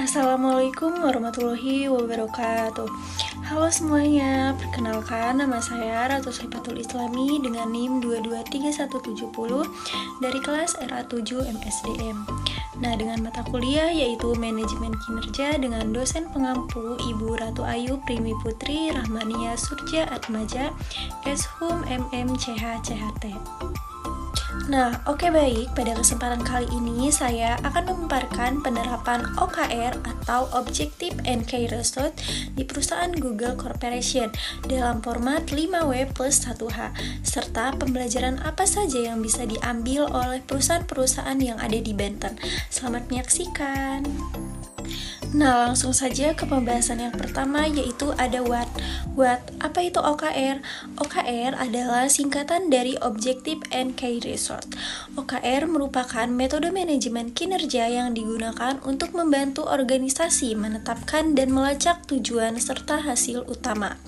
Assalamualaikum warahmatullahi wabarakatuh. Halo semuanya, perkenalkan nama saya Ratu Saifatul Islami dengan NIM 223170 dari kelas RA7 MSDM. Nah, dengan mata kuliah yaitu Manajemen Kinerja dengan dosen pengampu Ibu Ratu Ayu Primi Putri Rahmania Surja Atmaja, Eshum MM CH CHT. Nah, oke baik, pada kesempatan kali ini saya akan memaparkan penerapan OKR atau Objective and Key Result di perusahaan Google Corporation dalam format 5W plus 1H, serta pembelajaran apa saja yang bisa diambil oleh perusahaan-perusahaan yang ada di Banten. Selamat menyaksikan. Nah, langsung saja ke pembahasan yang pertama, yaitu ada what. Apa itu OKR? OKR adalah singkatan dari Objective and Key Result. OKR merupakan metode manajemen kinerja yang digunakan untuk membantu organisasi menetapkan dan melacak tujuan serta hasil utama.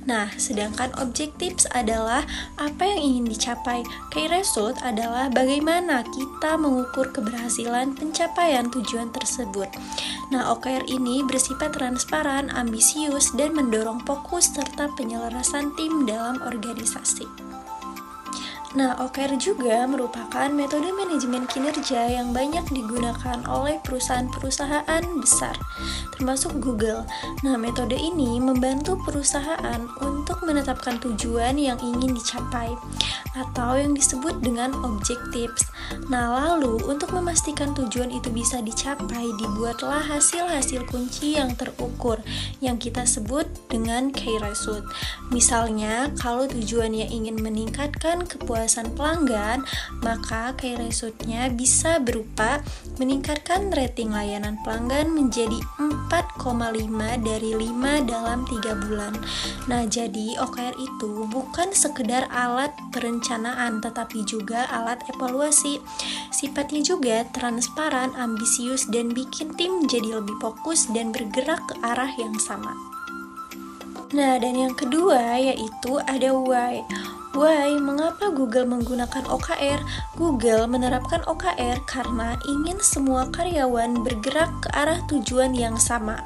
Nah, sedangkan objectives adalah apa yang ingin dicapai. Key result adalah bagaimana kita mengukur keberhasilan pencapaian tujuan tersebut. Nah, OKR ini bersifat transparan, ambisius, dan mendorong fokus serta penyelarasan tim dalam organisasi. Nah, OKR juga merupakan metode manajemen kinerja yang banyak digunakan oleh perusahaan-perusahaan besar, termasuk Google. Nah, metode ini membantu perusahaan untuk menetapkan tujuan yang ingin dicapai, atau yang disebut dengan objectives. Nah, lalu untuk memastikan tujuan itu bisa dicapai, dibuatlah hasil-hasil kunci yang terukur, yang kita sebut dengan key result. Misalnya, kalau tujuannya ingin meningkatkan kepuasan pelanggan, maka key result-nya bisa berupa meningkatkan rating layanan pelanggan menjadi 4,5 dari 5 dalam 3 bulan. Nah, jadi OKR itu bukan sekedar alat perencanaan, tetapi juga alat evaluasi. Sifatnya juga transparan, ambisius, dan bikin tim jadi lebih fokus dan bergerak ke arah yang sama. Nah, dan yang kedua yaitu ada why. Why? Mengapa Google menggunakan OKR? Google menerapkan OKR karena ingin semua karyawan bergerak ke arah tujuan yang sama.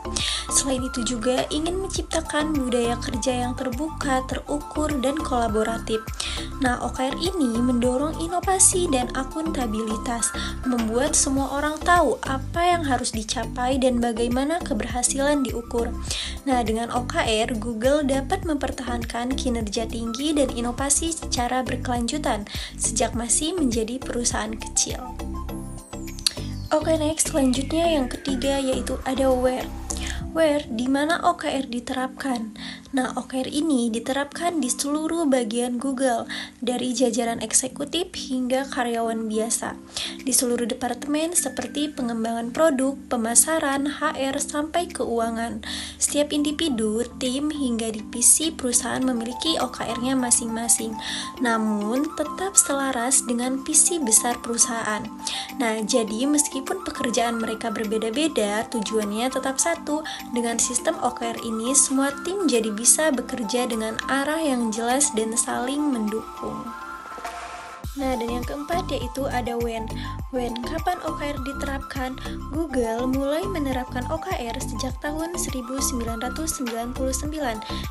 Selain itu juga ingin menciptakan budaya kerja yang terbuka, terukur, dan kolaboratif. Nah, OKR ini mendorong inovasi dan akuntabilitas, membuat semua orang tahu apa yang harus dicapai dan bagaimana keberhasilan diukur. Nah, dengan OKR, Google dapat mempertahankan kinerja tinggi dan inovasi secara berkelanjutan sejak masih menjadi perusahaan kecil. Oke, next, selanjutnya yang ketiga yaitu ada where. Where, di mana OKR diterapkan? Nah, OKR ini diterapkan di seluruh bagian Google, dari jajaran eksekutif hingga karyawan biasa, di seluruh departemen seperti pengembangan produk, pemasaran, HR, sampai keuangan. Setiap individu, tim, hingga divisi perusahaan memiliki OKR-nya masing-masing, namun tetap selaras dengan visi besar perusahaan. Nah, jadi meskipun pekerjaan mereka berbeda-beda, tujuannya tetap satu. Dengan sistem OKR ini, semua tim jadi bisa bekerja dengan arah yang jelas dan saling mendukung. Nah, dan yang keempat yaitu ada when. When, kapan OKR diterapkan? Google mulai menerapkan OKR sejak tahun 1999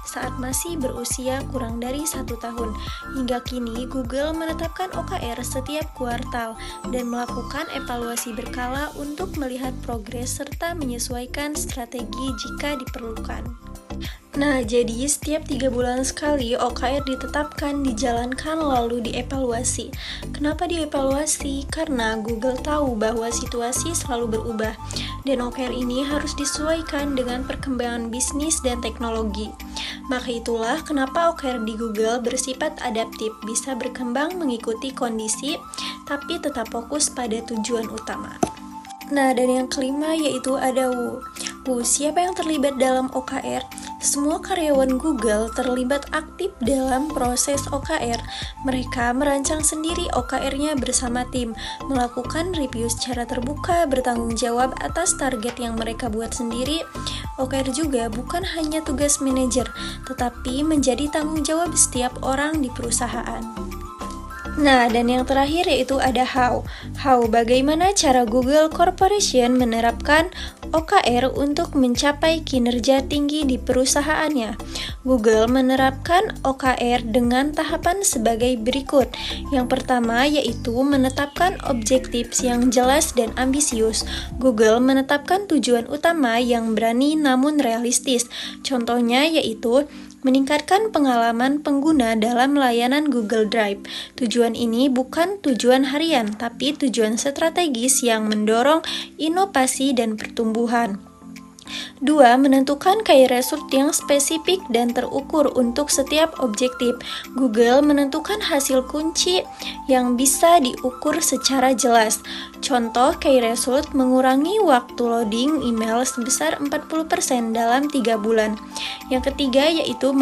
saat masih berusia kurang dari 1 tahun. Hingga kini, Google menetapkan OKR setiap kuartal dan melakukan evaluasi berkala untuk melihat progres serta menyesuaikan strategi jika diperlukan. Nah, jadi setiap 3 bulan sekali OKR ditetapkan, dijalankan, lalu dievaluasi. Kenapa dievaluasi? Karena Google tahu bahwa situasi selalu berubah, dan OKR ini harus disesuaikan dengan perkembangan bisnis dan teknologi. Maka itulah kenapa OKR di Google bersifat adaptif, bisa berkembang mengikuti kondisi, tapi tetap fokus pada tujuan utama. Nah, dan yang kelima yaitu ada who. Siapa yang terlibat dalam OKR? Semua karyawan Google terlibat aktif dalam proses OKR. Mereka merancang sendiri OKR-nya bersama tim, melakukan review secara terbuka, bertanggung jawab atas target yang mereka buat sendiri. OKR juga bukan hanya tugas manajer, tetapi menjadi tanggung jawab setiap orang di perusahaan. Nah, dan yang terakhir yaitu ada how. How, bagaimana cara Google Corporation menerapkan OKR untuk mencapai kinerja tinggi di perusahaannya. Google menerapkan OKR dengan tahapan sebagai berikut. Yang pertama yaitu menetapkan objektif yang jelas dan ambisius. Google menetapkan tujuan utama yang berani namun realistis. Contohnya yaitu meningkatkan pengalaman pengguna dalam layanan Google Drive. Tujuan ini bukan tujuan harian, tapi tujuan strategis yang mendorong inovasi dan pertumbuhan. 2. Menentukan key result yang spesifik dan terukur untuk setiap objektif. Google menentukan hasil kunci yang bisa diukur secara jelas. Contoh key result mengurangi waktu loading email sebesar 40% dalam 3 bulan. Yang ketiga yaitu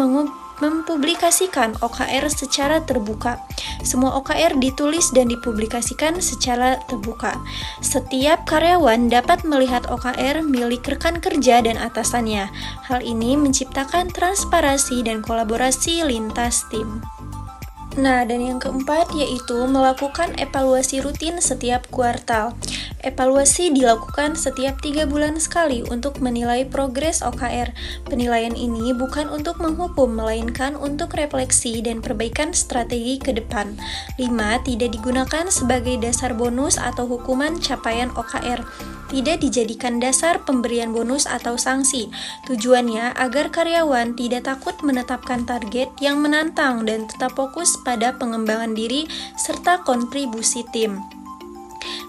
mempublikasikan OKR secara terbuka. Semua OKR ditulis dan dipublikasikan secara terbuka. Setiap karyawan dapat melihat OKR milik rekan kerja dan atasannya. Hal ini menciptakan transparansi dan kolaborasi lintas tim. Nah, dan yang keempat yaitu melakukan evaluasi rutin setiap kuartal. Evaluasi dilakukan setiap 3 bulan sekali untuk menilai progres OKR. Penilaian ini bukan untuk menghukum, melainkan untuk refleksi dan perbaikan strategi ke depan. 5. Tidak digunakan sebagai dasar bonus atau hukuman capaian OKR. Tidak dijadikan dasar pemberian bonus atau sanksi. Tujuannya agar karyawan tidak takut menetapkan target yang menantang dan tetap fokus pada pengembangan diri serta kontribusi tim.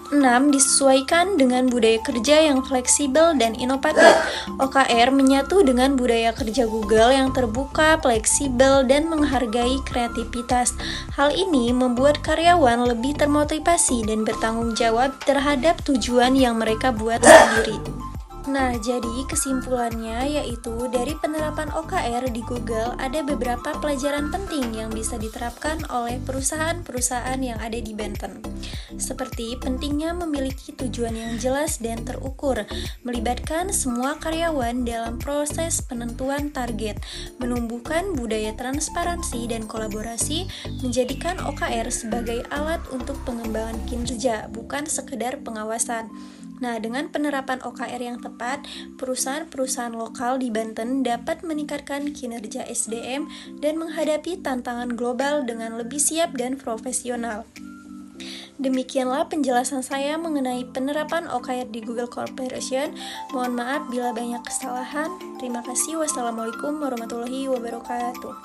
6. Disesuaikan dengan budaya kerja yang fleksibel dan inovatif. OKR menyatu dengan budaya kerja Google yang terbuka, fleksibel, dan menghargai kreativitas. Hal ini membuat karyawan lebih termotivasi dan bertanggung jawab terhadap tujuan yang mereka buat sendiri. Nah, jadi kesimpulannya yaitu dari penerapan OKR di Google ada beberapa pelajaran penting yang bisa diterapkan oleh perusahaan-perusahaan yang ada di Banten. Seperti pentingnya memiliki tujuan yang jelas dan terukur, melibatkan semua karyawan dalam proses penentuan target, menumbuhkan budaya transparansi dan kolaborasi, menjadikan OKR sebagai alat untuk pengembangan kinerja, bukan sekedar pengawasan. Nah, dengan penerapan OKR yang tepat, perusahaan-perusahaan lokal di Banten dapat meningkatkan kinerja SDM dan menghadapi tantangan global dengan lebih siap dan profesional. Demikianlah penjelasan saya mengenai penerapan OKR di Google Corporation. Mohon maaf bila banyak kesalahan. Terima kasih. Wassalamualaikum warahmatullahi wabarakatuh.